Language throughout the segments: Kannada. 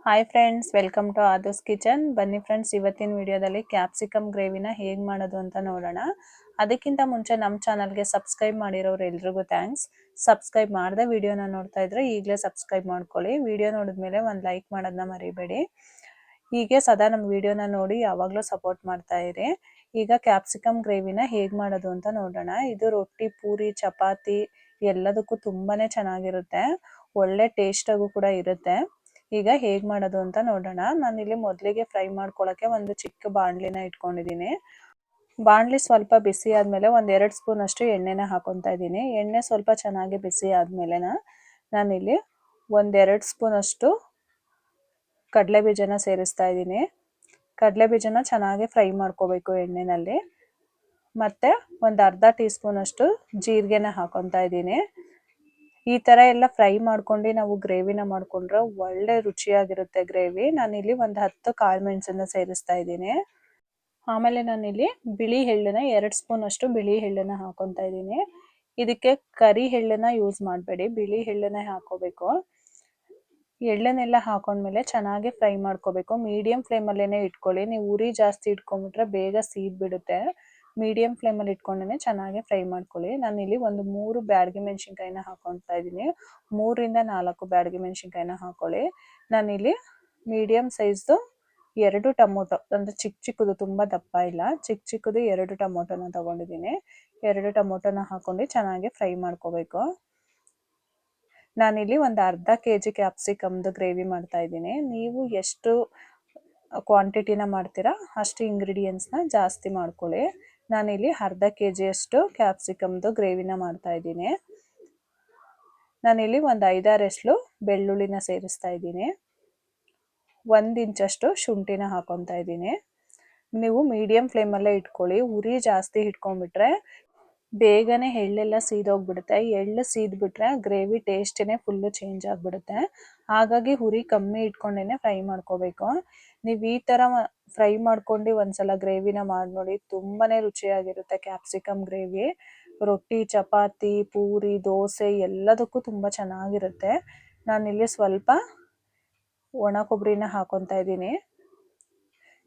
ಹಾಯ್ ಫ್ರೆಂಡ್ಸ್, ವೆಲ್ಕಮ್ ಟು ಆದೂಸ್ ಕಿಚನ್. ಬನ್ನಿ ಫ್ರೆಂಡ್ಸ್, ಇವತ್ತಿನ ವಿಡಿಯೋದಲ್ಲಿ ಕ್ಯಾಪ್ಸಿಕಮ್ ಗ್ರೇವಿನ ಹೇಗೆ ಮಾಡೋದು ಅಂತ ನೋಡೋಣ. ಅದಕ್ಕಿಂತ ಮುಂಚೆ ನಮ್ಮ ಚಾನಲ್ಗೆ ಸಬ್ಸ್ಕ್ರೈಬ್ ಮಾಡಿರೋರು ಎಲ್ರಿಗೂ ಥ್ಯಾಂಕ್ಸ್. ಸಬ್ಸ್ಕ್ರೈಬ್ ಮಾಡದೆ ವಿಡಿಯೋನ ನೋಡ್ತಾ ಇದ್ರೆ ಈಗಲೇ ಸಬ್ಸ್ಕ್ರೈಬ್ ಮಾಡ್ಕೊಳ್ಳಿ. ವಿಡಿಯೋ ನೋಡಿದ್ಮೇಲೆ ಒಂದು ಲೈಕ್ ಮಾಡೋದನ್ನ ಮರಿಬೇಡಿ. ಹೀಗೆ ಸದಾ ನಮ್ಮ ವಿಡಿಯೋನ ನೋಡಿ ಯಾವಾಗಲೂ ಸಪೋರ್ಟ್ ಮಾಡ್ತಾ ಇರಿ. ಈಗ ಕ್ಯಾಪ್ಸಿಕಮ್ ಗ್ರೇವಿನ ಹೇಗೆ ಮಾಡೋದು ಅಂತ ನೋಡೋಣ. ಇದು ರೊಟ್ಟಿ, ಪೂರಿ, ಚಪಾತಿ ಎಲ್ಲದಕ್ಕೂ ತುಂಬಾನೇ ಚೆನ್ನಾಗಿರುತ್ತೆ. ಒಳ್ಳೆ ಟೇಸ್ಟಾಗೂ ಕೂಡ ಇರುತ್ತೆ. ಈಗ ಹೇಗೆ ಮಾಡೋದು ಅಂತ ನೋಡೋಣ. ನಾನಿಲ್ಲಿ ಮೊದಲಿಗೆ ಫ್ರೈ ಮಾಡ್ಕೊಳ್ಳೋಕ್ಕೆ ಒಂದು ಚಿಕ್ಕ ಬಾಣಲಿನ ಇಟ್ಕೊಂಡಿದ್ದೀನಿ. ಬಾಣಲಿ ಸ್ವಲ್ಪ ಬಿಸಿ ಆದಮೇಲೆ ಒಂದು 2 ಸ್ಪೂನ್ ಅಷ್ಟು ಎಣ್ಣೆನ ಹಾಕೊತಾ ಇದ್ದೀನಿ. ಎಣ್ಣೆ ಸ್ವಲ್ಪ ಚೆನ್ನಾಗಿ ಬಿಸಿ ಆದಮೇಲೆ ನಾನಿಲ್ಲಿ ಒಂದು 2 ಸ್ಪೂನ್ ಅಷ್ಟು ಕಡಲೆ ಬೀಜನ ಸೇರಿಸ್ತಾ ಇದ್ದೀನಿ. ಕಡಲೆ ಬೀಜನ ಚೆನ್ನಾಗಿ ಫ್ರೈ ಮಾಡ್ಕೋಬೇಕು ಎಣ್ಣೆನಲ್ಲಿ. ಮತ್ತು ಒಂದು ಅರ್ಧ ಟೀ ಸ್ಪೂನ್ ಅಷ್ಟು ಜೀರಿಗೆನ ಹಾಕೊತಾ ಇದ್ದೀನಿ. ಈ ಥರ ಎಲ್ಲ ಫ್ರೈ ಮಾಡ್ಕೊಂಡು ನಾವು ಗ್ರೇವಿನ ಮಾಡ್ಕೊಂಡ್ರೆ ಒಳ್ಳೆ ರುಚಿಯಾಗಿರುತ್ತೆ ಗ್ರೇವಿ. ನಾನಿಲ್ಲಿ ಒಂದು 10 ಕಾಳು ಮೆಣಸನ್ನ ಸೇರಿಸ್ತಾ ಇದ್ದೀನಿ. ಆಮೇಲೆ ನಾನಿಲ್ಲಿ ಬಿಳಿ ಎಳ್ಳನ್ನ 2 ಸ್ಪೂನ್ ಅಷ್ಟು ಬಿಳಿ ಎಳ್ಳನ್ನ ಹಾಕೊತಾ ಇದ್ದೀನಿ. ಇದಕ್ಕೆ ಕರಿ ಎಳ್ಳನ್ನ ಯೂಸ್ ಮಾಡಬೇಡಿ, ಬಿಳಿ ಎಳ್ಳನ್ನೇ ಹಾಕೋಬೇಕು. ಎಳ್ಳನ್ನೆಲ್ಲ ಹಾಕೊಂಡ್ಮೇಲೆ ಚೆನ್ನಾಗಿ ಫ್ರೈ ಮಾಡ್ಕೋಬೇಕು. ಮೀಡಿಯಂ ಫ್ಲೇಮಲ್ಲೇ ಇಟ್ಕೊಳ್ಳಿ. ನೀವು ಉರಿ ಜಾಸ್ತಿ ಇಟ್ಕೊಂಡ್ಬಿಟ್ರೆ ಬೇಗ ಸೀದ್ ಬಿಡುತ್ತೆ. ಮೀಡಿಯಂ ಫ್ಲೇಮಲ್ಲಿ ಇಟ್ಕೊಂಡೇ ಚೆನ್ನಾಗಿ ಫ್ರೈ ಮಾಡ್ಕೊಳ್ಳಿ. ನಾನಿಲ್ಲಿ ಒಂದು 3 ಬ್ಯಾಡಗಿ ಮೆಣಸಿನ್ಕಾಯಿನ ಹಾಕೊತಾ ಇದ್ದೀನಿ. 3ರಿಂದ 4 ಬ್ಯಾಡಗಿ ಮೆಣಸಿನ್ಕಾಯಿನ ಹಾಕೊಳ್ಳಿ. ನಾನಿಲ್ಲಿ ಮೀಡಿಯಂ ಸೈಜ್ದು 2 ಟೊಮೊಟೊ, ಅಂದರೆ ಚಿಕ್ಕದು, ತುಂಬ ದಪ್ಪ ಇಲ್ಲ, ಚಿಕ್ಕದು 2 ಟೊಮೊಟೊನ ತೊಗೊಂಡಿದ್ದೀನಿ. 2 ಟೊಮೊಟೊನ ಹಾಕೊಂಡು ಚೆನ್ನಾಗಿ ಫ್ರೈ ಮಾಡ್ಕೋಬೇಕು. ನಾನಿಲ್ಲಿ ಒಂದು ಅರ್ಧ ಕೆಜಿ ಕ್ಯಾಪ್ಸಿಕಮ್ದು ಗ್ರೇವಿ ಮಾಡ್ತಾ ಇದ್ದೀನಿ. ನೀವು ಎಷ್ಟು ಕ್ವಾಂಟಿಟಿನ ಮಾಡ್ತೀರಾ ಅಷ್ಟು ಇಂಗ್ರೀಡಿಯೆಂಟ್ಸ್ನ ಜಾಸ್ತಿ ಮಾಡ್ಕೊಳ್ಳಿ. ನಾನಿಲ್ಲಿ ಅರ್ಧ ಕೆಜಿಯಷ್ಟು ಕ್ಯಾಪ್ಸಿಕಮ್ದು ಗ್ರೇವಿನ ಮಾಡ್ತಾ ಇದ್ದೀನಿ. ನಾನಿಲ್ಲಿ ಒಂದು 5-6 ಎಸ್ಲು ಬೆಳ್ಳುಳ್ಳಿನ ಸೇರಿಸ್ತಾ ಇದ್ದೀನಿ. 1 ಇಂಚಷ್ಟು ಶುಂಠಿನ ಹಾಕೊತಾ ಇದ್ದೀನಿ. ನೀವು ಮೀಡಿಯಂ ಫ್ಲೇಮಲ್ಲೇ ಇಟ್ಕೊಳ್ಳಿ. ಉರಿ ಜಾಸ್ತಿ ಇಟ್ಕೊಂಡ್ಬಿಟ್ರೆ ಬೇಗನೆ ಎಳ್ಳೆಲ್ಲ ಸೀದೋಗ್ಬಿಡುತ್ತೆ. ಎಳ್ಳು ಸೀದ್ಬಿಟ್ರೆ ಗ್ರೇವಿ ಟೇಸ್ಟೇ ಫುಲ್ಲು ಚೇಂಜ್ ಆಗಿಬಿಡುತ್ತೆ. ಹಾಗಾಗಿ ಉರಿ ಕಮ್ಮಿ ಇಟ್ಕೊಂಡೇ ಫ್ರೈ ಮಾಡ್ಕೋಬೇಕು. ನೀವು ಈ ಥರ ಫ್ರೈ ಮಾಡ್ಕೊಂಡು ಒಂದ್ಸಲ ಗ್ರೇವಿನ ಮಾಡಿ ನೋಡಿ, ತುಂಬಾ ರುಚಿಯಾಗಿರುತ್ತೆ ಕ್ಯಾಪ್ಸಿಕಮ್ ಗ್ರೇವಿ. ರೊಟ್ಟಿ, ಚಪಾತಿ, ಪೂರಿ, ದೋಸೆ ಎಲ್ಲದಕ್ಕೂ ತುಂಬ ಚೆನ್ನಾಗಿರುತ್ತೆ. ನಾನಿಲ್ಲಿ ಸ್ವಲ್ಪ ಒಣ ಕೊಬ್ಬರಿನ ಹಾಕೊತಾ ಇದ್ದೀನಿ.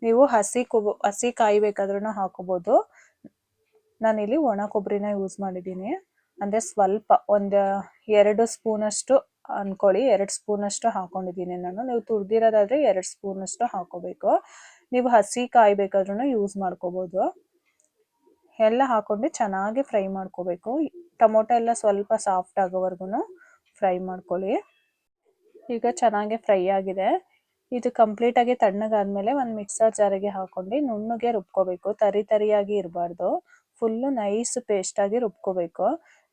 ನೀವು ಹಸಿ ಕಾಯಿ ಬೇಕಾದ್ರೂ ಹಾಕೋಬೋದು. ನಾನಿಲ್ಲಿ ಒಣ ಕೊಬ್ಬರಿನ ಯೂಸ್ ಮಾಡಿದ್ದೀನಿ. ಅಂದರೆ ಸ್ವಲ್ಪ ಒಂದು 2 ಸ್ಪೂನಷ್ಟು ಅಂದ್ಕೊಳ್ಳಿ, 2 ಸ್ಪೂನಷ್ಟು ಹಾಕೊಂಡಿದ್ದೀನಿ ನಾನು. ನೀವು ತುರಿದಿರೋದಾದರೆ 2 ಸ್ಪೂನಷ್ಟು ಹಾಕೋಬೇಕು. ನೀವು ಹಸಿ ಕಾಯಿ ಬೇಕಾದ್ರೂ ಯೂಸ್ ಮಾಡ್ಕೋಬೋದು. ಎಲ್ಲ ಹಾಕೊಂಡು ಚೆನ್ನಾಗಿ ಫ್ರೈ ಮಾಡ್ಕೋಬೇಕು. ಟೊಮೊಟೊ ಎಲ್ಲ ಸ್ವಲ್ಪ ಸಾಫ್ಟ್ ಆಗೋವರೆಗೂ ಫ್ರೈ ಮಾಡ್ಕೊಳ್ಳಿ. ಈಗ ಚೆನ್ನಾಗಿ ಫ್ರೈ ಆಗಿದೆ. ಇದು ಕಂಪ್ಲೀಟಾಗಿ ತಣ್ಣಗಾದ್ಮೇಲೆ ಒಂದು ಮಿಕ್ಸರ್ ಜಾರಿಗೆ ಹಾಕೊಂಡು ನುಣ್ಣಗೆ ರುಬ್ಕೋಬೇಕು. ತರಿಯಾಗಿ ಇರಬಾರ್ದು, ಫುಲ್ಲು ನೈಸ್ ಪೇಸ್ಟಾಗಿ ರುಬ್ಕೋಬೇಕು.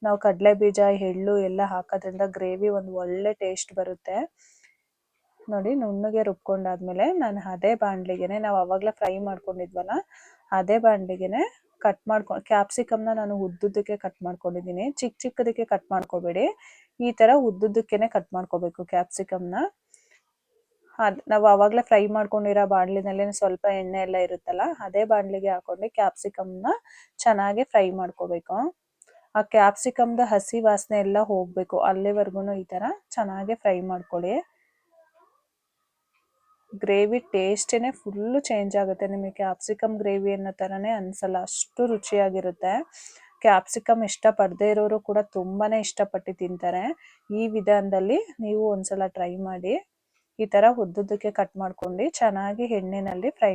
ನಾವು ಕಡಲೆ ಬೀಜ, ಎಳ್ಳು ಎಲ್ಲ ಹಾಕೋದ್ರಿಂದ ಗ್ರೇವಿ ಒಂದು ಒಳ್ಳೆ ಟೇಸ್ಟ್ ಬರುತ್ತೆ. ನೋಡಿ, ನುಣ್ಣಗೆ ರುಬ್ಕೊಂಡಾದ್ಮೇಲೆ ನಾನು ಅದೇ ಬಾಣಲಿಗೆನೆ, ನಾವು ಆವಾಗಲೇ ಫ್ರೈ ಮಾಡ್ಕೊಂಡಿದ್ವಲ್ಲ ಅದೇ ಬಾಣಲಿಗೆನೆ ಕ್ಯಾಪ್ಸಿಕಮ್ನ ನಾನು ಉದ್ದುದ್ದಕ್ಕೆ ಕಟ್ ಮಾಡ್ಕೊಂಡಿದ್ದೀನಿ. ಚಿಕ್ಕದಕ್ಕೆ ಕಟ್ ಮಾಡ್ಕೋಬೇಡಿ, ಈ ಥರ ಉದ್ದುದ್ದಕ್ಕೇನೆ ಕಟ್ ಮಾಡ್ಕೋಬೇಕು ಕ್ಯಾಪ್ಸಿಕಮ್ನ. ನಾವು ಆವಾಗಲೇ ಫ್ರೈ ಮಾಡ್ಕೊಂಡಿರೋ ಬಾಣಲಿನಲ್ಲಿ ಸ್ವಲ್ಪ ಎಣ್ಣೆ ಎಲ್ಲ ಇರುತ್ತಲ್ಲ, ಅದೇ ಬಾಣಲಿಗೆ ಹಾಕೊಂಡು ಕ್ಯಾಪ್ಸಿಕಮ್ನ ಚೆನ್ನಾಗಿ ಫ್ರೈ ಮಾಡ್ಕೋಬೇಕು. ಆ ಕ್ಯಾಪ್ಸಿಕಮ್ದು ಹಸಿ ವಾಸನೆ ಎಲ್ಲ ಹೋಗಬೇಕು, ಅಲ್ಲಿವರೆಗೂ ಈ ಥರ ಚೆನ್ನಾಗಿ ಫ್ರೈ ಮಾಡ್ಕೊಳ್ಳಿ. ಗ್ರೇವಿ ಟೇಸ್ಟೇ ಫುಲ್ಲು ಚೇಂಜ್ ಆಗುತ್ತೆ. ನಿಮಗೆ ಕ್ಯಾಪ್ಸಿಕಮ್ ಗ್ರೇವಿ ಅನ್ನೋ ಥರನೇ ಅನಿಸಲ್ಲ, ಅಷ್ಟು ರುಚಿಯಾಗಿರುತ್ತೆ. ಕ್ಯಾಪ್ಸಿಕಮ್ ಇಷ್ಟಪಡದೇ ಇರೋರು ಕೂಡ ತುಂಬಾ ಇಷ್ಟಪಟ್ಟು ತಿಂತಾರೆ. ಈ ವಿಧಾನದಲ್ಲಿ ನೀವು ಒಂದ್ಸಲ ಟ್ರೈ ಮಾಡಿ. ಈ ಥರ ಉದ್ದುದ್ದಕ್ಕೆ ಕಟ್ ಮಾಡ್ಕೊಂಡು ಚೆನ್ನಾಗಿ ಎಣ್ಣೆಯಲ್ಲಿ ಫ್ರೈ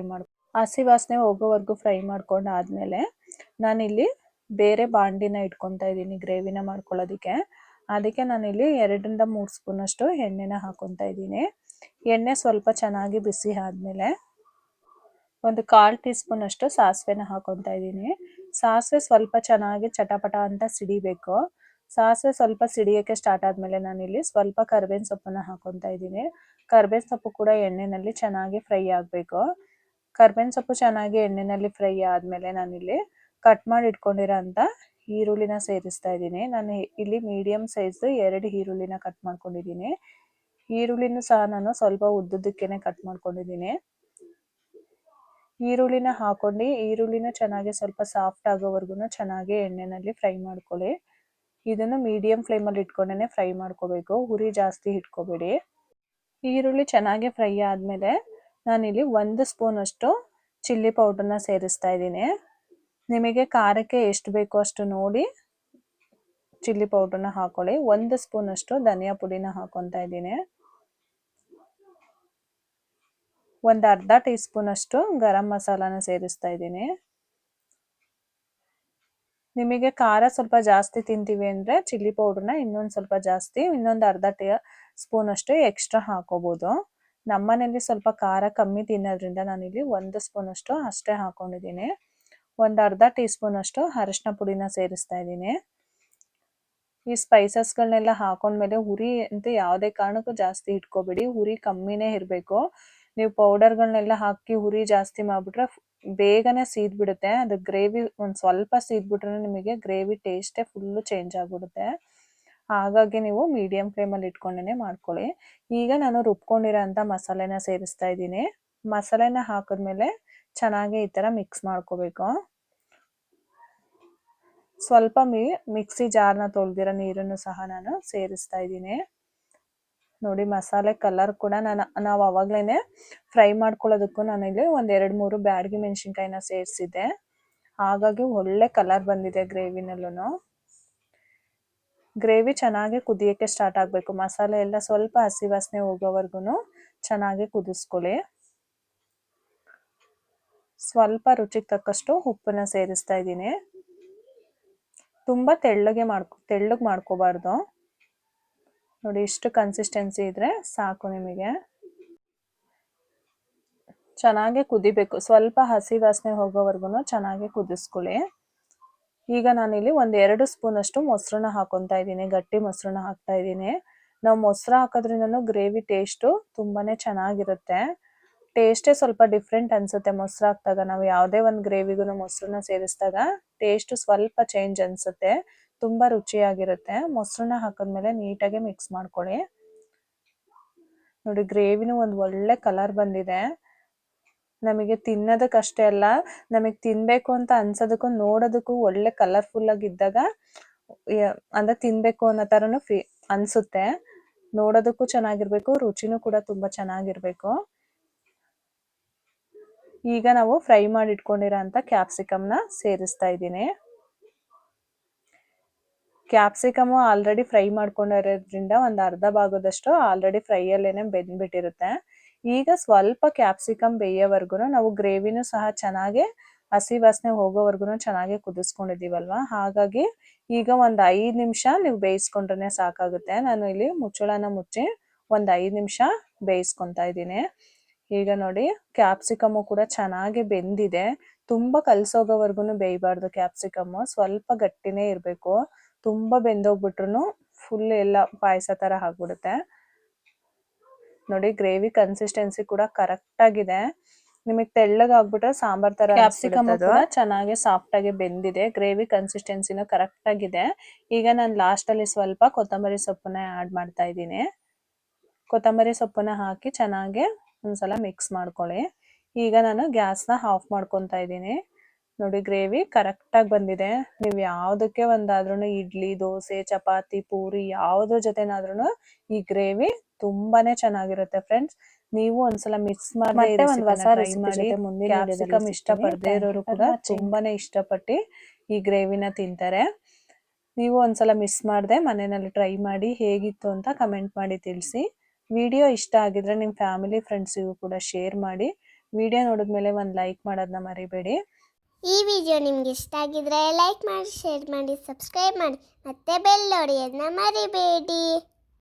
ಹಸಿ ವಾಸನೆ ಹೋಗೋವರೆಗೂ ಫ್ರೈ ಮಾಡ್ಕೊಂಡು ಆದಮೇಲೆ ನಾನಿಲ್ಲಿ ಬೇರೆ ಬಾಂಡಿನ ಇಟ್ಕೊತಾ ಇದ್ದೀನಿ ಗ್ರೇವಿನ ಮಾಡ್ಕೊಳ್ಳೋದಕ್ಕೆ. ಅದಕ್ಕೆ ನಾನಿಲ್ಲಿ 2ರಿಂದ 3 ಸ್ಪೂನಷ್ಟು ಎಣ್ಣೆನ ಹಾಕೊತಾ ಇದ್ದೀನಿ. ಎಣ್ಣೆ ಸ್ವಲ್ಪ ಚೆನ್ನಾಗಿ ಬಿಸಿ ಆದಮೇಲೆ ಒಂದು 1/4 ಟೀ ಸ್ಪೂನಷ್ಟು ಸಾಸಿವೆನ ಹಾಕೊತಾ ಇದ್ದೀನಿ. ಸಾಸಿವೆ ಸ್ವಲ್ಪ ಚೆನ್ನಾಗಿ ಚಟಪಟ ಅಂತ ಸಿಡಿಬೇಕು. ಸಾಸಿವೆ ಸ್ವಲ್ಪ ಸಿಡಿಯೋಕ್ಕೆ ಸ್ಟಾರ್ಟ್ ಆದಮೇಲೆ ನಾನಿಲ್ಲಿ ಸ್ವಲ್ಪ ಕರಿಬೇವಿನ ಸೊಪ್ಪನ್ನ ಹಾಕೊತಾ ಇದ್ದೀನಿ. ಕರಿಬೇವಿನ ಸೊಪ್ಪು ಕೂಡ ಎಣ್ಣೆಯಲ್ಲಿ ಚೆನ್ನಾಗಿ ಫ್ರೈ ಆಗಬೇಕು. ಕರಿಬೇವಿನ ಸೊಪ್ಪು ಚೆನ್ನಾಗಿ ಎಣ್ಣೆಯಲ್ಲಿ ಫ್ರೈ ಆದಮೇಲೆ ನಾನಿಲ್ಲಿ ಕಟ್ ಮಾಡಿ ಇಟ್ಕೊಂಡಿರೋ ಅಂಥ ಈರುಳ್ಳಿನ ಸೇರಿಸ್ತಾ ಇದ್ದೀನಿ. ನಾನು ಇಲ್ಲಿ ಮೀಡಿಯಮ್ ಸೈಜ್ 2 ಈರುಳ್ಳಿನ ಕಟ್ ಮಾಡ್ಕೊಂಡಿದ್ದೀನಿ. ಈರುಳ್ಳಿನೂ ಸಹ ನಾನು ಸ್ವಲ್ಪ ಉದ್ದುದ್ದಕ್ಕೇನೆ ಕಟ್ ಮಾಡ್ಕೊಂಡಿದ್ದೀನಿ. ಈರುಳ್ಳಿನ ಹಾಕೊಂಡು ಈರುಳ್ಳಿನ ಚೆನ್ನಾಗಿ ಸ್ವಲ್ಪ ಸಾಫ್ಟ್ ಆಗೋವರೆಗೂ ಚೆನ್ನಾಗಿ ಎಣ್ಣೆಯಲ್ಲಿ ಫ್ರೈ ಮಾಡ್ಕೊಳ್ಳಿ. ಇದನ್ನು ಮೀಡಿಯಂ ಫ್ಲೇಮಲ್ಲಿ ಇಟ್ಕೊಂಡೇ ಫ್ರೈ ಮಾಡ್ಕೋಬೇಕು, ಉರಿ ಜಾಸ್ತಿ ಇಟ್ಕೋಬೇಡಿ. ಈರುಳ್ಳಿ ಚೆನ್ನಾಗಿ ಫ್ರೈ ಆದಮೇಲೆ ನಾನಿಲ್ಲಿ 1 ಸ್ಪೂನಷ್ಟು ಚಿಲ್ಲಿ ಪೌಡರ್ನ ಸೇರಿಸ್ತಾ ಇದ್ದೀನಿ. ನಿಮಗೆ ಖಾರಕ್ಕೆ ಎಷ್ಟು ಬೇಕೋ ಅಷ್ಟು ನೋಡಿ ಚಿಲ್ಲಿ ಪೌಡರ್ನ ಹಾಕೊಳ್ಳಿ. 1 ಸ್ಪೂನಷ್ಟು ಧನಿಯಾ ಪುಡಿನ ಹಾಕೊತಾ ಇದ್ದೀನಿ. ಒಂದು ಅರ್ಧ ಟೀ ಸ್ಪೂನಷ್ಟು ಗರಂ ಮಸಾಲಾನ ಸೇರಿಸ್ತಾ ಇದ್ದೀನಿ. ನಿಮಗೆ ಖಾರ ಸ್ವಲ್ಪ ಜಾಸ್ತಿ ತಿಂತೀವಿ ಅಂದರೆ ಚಿಲ್ಲಿ ಪೌಡರ್ನ ಇನ್ನೊಂದು ಸ್ವಲ್ಪ ಜಾಸ್ತಿ, ಇನ್ನೊಂದು ಅರ್ಧ ಟೀ ಸ್ಪೂನಷ್ಟು ಎಕ್ಸ್ಟ್ರಾ ಹಾಕೋಬೋದು. ನಮ್ಮನೇಲಿ ಸ್ವಲ್ಪ ಖಾರ ಕಮ್ಮಿ ತಿನ್ನೋದ್ರಿಂದ ನಾನಿಲ್ಲಿ 1 ಸ್ಪೂನಷ್ಟು ಅಷ್ಟೇ ಹಾಕೊಂಡಿದ್ದೀನಿ. ಒಂದು ಅರ್ಧ ಟೀ ಸ್ಪೂನಷ್ಟು ಅರಿಶಿನ ಪುಡಿನ ಸೇರಿಸ್ತಾ ಇದ್ದೀನಿ. ಈ ಸ್ಪೈಸಸ್ಗಳನ್ನೆಲ್ಲ ಹಾಕೊಂಡ್ಮೇಲೆ ಉರಿ ಅಂತ ಯಾವುದೇ ಕಾರಣಕ್ಕೂ ಜಾಸ್ತಿ ಇಟ್ಕೋಬೇಡಿ, ಉರಿ ಕಮ್ಮಿನೇ ಇರಬೇಕು. ನೀವು ಪೌಡರ್ಗಳನ್ನೆಲ್ಲ ಹಾಕಿ ಉರಿ ಜಾಸ್ತಿ ಮಾಡಿಬಿಟ್ರೆ ಬೇಗನೆ ಸೀದ್ಬಿಡುತ್ತೆ. ಅದು ಗ್ರೇವಿ ಒಂದು ಸ್ವಲ್ಪ ಸೀದ್ಬಿಟ್ರೆ ನಿಮಗೆ ಗ್ರೇವಿ ಟೇಸ್ಟೇ ಫುಲ್ಲು ಚೇಂಜ್ ಆಗಿಬಿಡುತ್ತೆ. ಹಾಗಾಗಿ ನೀವು ಮೀಡಿಯಮ್ ಫ್ಲೇಮಲ್ಲಿ ಇಟ್ಕೊಂಡೇ ಮಾಡ್ಕೊಳ್ಳಿ. ಈಗ ನಾನು ರುಬ್ಕೊಂಡಿರೋ ಅಂಥ ಮಸಾಲೆನ ಸೇರಿಸ್ತಾ ಇದ್ದೀನಿ. ಮಸಾಲೆನ ಹಾಕಿದ್ಮೇಲೆ ಚೆನ್ನಾಗಿ ಈ ಥರ ಮಿಕ್ಸ್ ಮಾಡ್ಕೋಬೇಕು. ಸ್ವಲ್ಪ ಮಿಕ್ಸಿ ಜಾರ್ನ ತೊಳೆದಿರೋ ನೀರನ್ನು ಸಹ ನಾನು ಸೇರಿಸ್ತಾ ಇದ್ದೀನಿ. ನೋಡಿ ಮಸಾಲೆ ಕಲರ್ ಕೂಡ ನಾವು ಅವಾಗಲೇ ಫ್ರೈ ಮಾಡ್ಕೊಳ್ಳೋದಕ್ಕೂ ನಾನಿಲ್ಲಿ ಒಂದು 2-3 ಬ್ಯಾಡಗಿ ಮೆಣಸಿನ್ಕಾಯಿನ ಸೇರಿಸಿದ್ದೆ. ಹಾಗಾಗಿ ಒಳ್ಳೆ ಕಲರ್ ಬಂದಿದೆ ಗ್ರೇವಿನಲ್ಲೂ. ಗ್ರೇವಿ ಚೆನ್ನಾಗಿ ಕುದಿಯೋಕ್ಕೆ ಸ್ಟಾರ್ಟ್ ಆಗಬೇಕು. ಮಸಾಲೆ ಎಲ್ಲ ಸ್ವಲ್ಪ ಹಸಿ ವಾಸನೆ ಹೋಗೋವರೆಗೂ ಚೆನ್ನಾಗಿ ಕುದಿಸ್ಕೊಳ್ಳಿ. ಸ್ವಲ್ಪ ರುಚಿಗೆ ತಕ್ಕಷ್ಟು ಉಪ್ಪನ್ನ ಸೇರಿಸ್ತಾ ಇದ್ದೀನಿ. ತುಂಬ ತೆಳ್ಳಗೆ ಮಾಡ್ಕೋಬಾರ್ದು. ನೋಡಿ ಇಷ್ಟು ಕನ್ಸಿಸ್ಟೆನ್ಸಿ ಇದ್ರೆ ಸಾಕು ನಿಮಗೆ. ಚೆನ್ನಾಗಿ ಕುದಿಬೇಕು, ಸ್ವಲ್ಪ ಹಸಿ ವಾಸನೆ ಹೋಗೋವರೆಗೂ ಚೆನ್ನಾಗಿ ಕುದಿಸ್ಕೊಳ್ಳಿ. ಈಗ ನಾನಿಲ್ಲಿ ಒಂದು 2 ಸ್ಪೂನಷ್ಟು ಮೊಸರನ್ನ ಹಾಕೊತಾ ಇದ್ದೀನಿ. ಗಟ್ಟಿ ಮೊಸರನ್ನ ಹಾಕ್ತಾ ಇದ್ದೀನಿ. ನಾವು ಮೊಸರು ಹಾಕೋದ್ರಿಂದನೂ ಗ್ರೇವಿ ಟೇಸ್ಟು ತುಂಬಾ ಚೆನ್ನಾಗಿರುತ್ತೆ. ಟೇಸ್ಟೇ ಸ್ವಲ್ಪ ಡಿಫ್ರೆಂಟ್ ಅನಿಸುತ್ತೆ ಮೊಸರು ಹಾಕಿದಾಗ. ನಾವು ಯಾವುದೇ ಒಂದು ಗ್ರೇವಿಗೂ ಮೊಸರನ್ನ ಸೇರಿಸಿದಾಗ ಟೇಸ್ಟು ಸ್ವಲ್ಪ ಚೇಂಜ್ ಅನಿಸುತ್ತೆ, ತುಂಬ ರುಚಿಯಾಗಿರುತ್ತೆ. ಮೊಸರನ್ನ ಹಾಕಿದ್ಮೇಲೆ ನೀಟಾಗಿ ಮಿಕ್ಸ್ ಮಾಡ್ಕೊಳ್ಳಿ. ನೋಡಿ ಗ್ರೇವಿನೂ ಒಂದು ಒಳ್ಳೆ ಕಲರ್ ಬಂದಿದೆ. ನಮಗೆ ತಿನ್ನೋದಕ್ಕಷ್ಟೇ ಅಲ್ಲ, ನಮಗೆ ತಿನ್ನಬೇಕು ಅಂತ ಅನ್ಸೋದಕ್ಕೂ ನೋಡೋದಕ್ಕೂ ಒಳ್ಳೆ ಕಲರ್ಫುಲ್ಲಾಗಿ ಇದ್ದಾಗ ಅಂದರೆ ತಿನ್ನಬೇಕು ಅನ್ನೋ ಥರನೂ ಅನಿಸುತ್ತೆ. ನೋಡೋದಕ್ಕೂ ಚೆನ್ನಾಗಿರ್ಬೇಕು, ರುಚಿನೂ ಕೂಡ ತುಂಬ ಚೆನ್ನಾಗಿರಬೇಕು. ಈಗ ನಾವು ಫ್ರೈ ಮಾಡಿ ಇಟ್ಕೊಂಡಿರೋ ಅಂಥ ಕ್ಯಾಪ್ಸಿಕಮ್ನ ಸೇರಿಸ್ತಾ ಇದ್ದೀನಿ. ಕ್ಯಾಪ್ಸಿಕಮು ಆಲ್ರೆಡಿ ಫ್ರೈ ಮಾಡ್ಕೊಂಡಿರೋದ್ರಿಂದ ಒಂದು ಅರ್ಧ ಭಾಗದಷ್ಟು ಆಲ್ರೆಡಿ ಫ್ರೈಯಲ್ಲೇನೆ ಬೆಂದ್ಬಿಟ್ಟಿರುತ್ತೆ. ಈಗ ಸ್ವಲ್ಪ ಕ್ಯಾಪ್ಸಿಕಮ್ ಬೇಯೋವರೆಗೂ ನಾವು ಗ್ರೇವಿನೂ ಸಹ ಚೆನ್ನಾಗಿ ಹಸಿ ವಾಸನೆ ಹೋಗೋವರೆಗೂ ಚೆನ್ನಾಗಿ ಕುದಿಸ್ಕೊಂಡಿದ್ದೀವಲ್ವ. ಹಾಗಾಗಿ ಈಗ ಒಂದು 5 ನಿಮಿಷ ನೀವು ಬೇಯಿಸ್ಕೊಂಡ್ರೆ ಸಾಕಾಗುತ್ತೆ. ನಾನು ಇಲ್ಲಿ ಮುಚ್ಚಳನ ಮುಚ್ಚಿ ಒಂದು 5 ನಿಮಿಷ ಬೇಯಿಸ್ಕೊತಾ ಇದ್ದೀನಿ. ಈಗ ನೋಡಿ ಕ್ಯಾಪ್ಸಿಕಮ್ಮು ಕೂಡ ಚೆನ್ನಾಗಿ ಬೆಂದಿದೆ. ತುಂಬ ಕಲಸೋಗೋವರೆಗೂ ಬೇಯಬಾರ್ದು ಕ್ಯಾಪ್ಸಿಕಮ್ಮು, ಸ್ವಲ್ಪ ಗಟ್ಟಿನೇ ಇರಬೇಕು. ತುಂಬ ಬೆಂದೋಗ್ಬಿಟ್ರು ಫುಲ್ ಎಲ್ಲ ಪಾಯಸ ಥರ ಆಗ್ಬಿಡುತ್ತೆ. ನೋಡಿ ಗ್ರೇವಿ ಕನ್ಸಿಸ್ಟೆನ್ಸಿ ಕೂಡ ಕರೆಕ್ಟಾಗಿದೆ. ನಿಮಗೆ ತೆಳ್ಳಗೆ ಆಗ್ಬಿಟ್ರೆ ಸಾಂಬಾರ್ ಥರ ಕ್ಯಾಪ್ಸಿಕಮ್ ಕೂಡ ಚೆನ್ನಾಗಿ ಸಾಫ್ಟಾಗಿ ಬೆಂದಿದೆ. ಗ್ರೇವಿ ಕನ್ಸಿಸ್ಟೆನ್ಸಿನೂ ಕರೆಕ್ಟಾಗಿದೆ. ಈಗ ನಾನು ಲಾಸ್ಟಲ್ಲಿ ಸ್ವಲ್ಪ ಕೊತ್ತಂಬರಿ ಸೊಪ್ಪನ್ನ ಆ್ಯಡ್ ಮಾಡ್ತಾ ಇದ್ದೀನಿ. ಕೊತ್ತಂಬರಿ ಸೊಪ್ಪನ್ನ ಹಾಕಿ ಚೆನ್ನಾಗಿ ಒಂದ್ಸಲ ಮಿಕ್ಸ್ ಮಾಡ್ಕೊಳ್ಳಿ. ಈಗ ನಾನು ಗ್ಯಾಸ್ನ ಆಫ್ ಮಾಡ್ಕೊತಾ ಇದ್ದೀನಿ. ನೋಡಿ ಗ್ರೇವಿ ಕರೆಕ್ಟಾಗಿ ಬಂದಿದೆ. ನೀವು ಯಾವುದಕ್ಕೆ ಒಂದಾದ್ರೂ ಇಡ್ಲಿ, ದೋಸೆ, ಚಪಾತಿ, ಪೂರಿ ಯಾವುದ್ರ ಜೊತೆನಾದ್ರೂ ಈ ಗ್ರೇವಿ ತುಂಬಾನೇ ಚೆನ್ನಾಗಿರುತ್ತೆ ಫ್ರೆಂಡ್ಸ್. ನೀವು ಒಂದ್ಸಲ ಮಿಕ್ಸ್ ಮಾಡಿ ಒಂದು ಹೊಸ ರೆಸಿಪಿ ಮಾಡಿ. ಕ್ಯಾಪ್ಸಿಕಮ್ ಇಷ್ಟಪಡದೇ ಇರೋರು ಕೂಡ ತುಂಬಾನೇ ಇಷ್ಟಪಟ್ಟು ಈ ಗ್ರೇವಿನ ತಿಂತಾರೆ. ನೀವು ಒಂದ್ಸಲ ಮಿಸ್ ಮಾಡದೆ ಮನೆಯಲ್ಲಿ ಟ್ರೈ ಮಾಡಿ ಹೇಗಿತ್ತು ಅಂತ ಕಮೆಂಟ್ ಮಾಡಿ ತಿಳಿಸಿ. ವಿಡಿಯೋ ಇಷ್ಟ ಆಗಿದ್ರೆ ನಿಮ್ಮ ಫ್ಯಾಮಿಲಿ ಫ್ರೆಂಡ್ಸಿಗೂ ಕೂಡ ಶೇರ್ ಮಾಡಿ. ವಿಡಿಯೋ ನೋಡಿದ್ಮೇಲೆ ಒಂದು ಲೈಕ್ ಮಾಡೋದನ್ನ ಮರಿಬೇಡಿ. ಈ ವಿಡಿಯೋ ನಿಮಗೆ ಇಷ್ಟ ಆಗಿದ್ರೆ ಲೈಕ್ ಮಾಡಿ, ಶೇರ್ ಮಾಡಿ, ಸಬ್ಸ್ಕ್ರೈಬ್ ಮಾಡಿ, ಮತ್ತೆ ಬೆಲ್ ಹೊಡೆಯೋದನ್ನ ಮರಿಬೇಡಿ.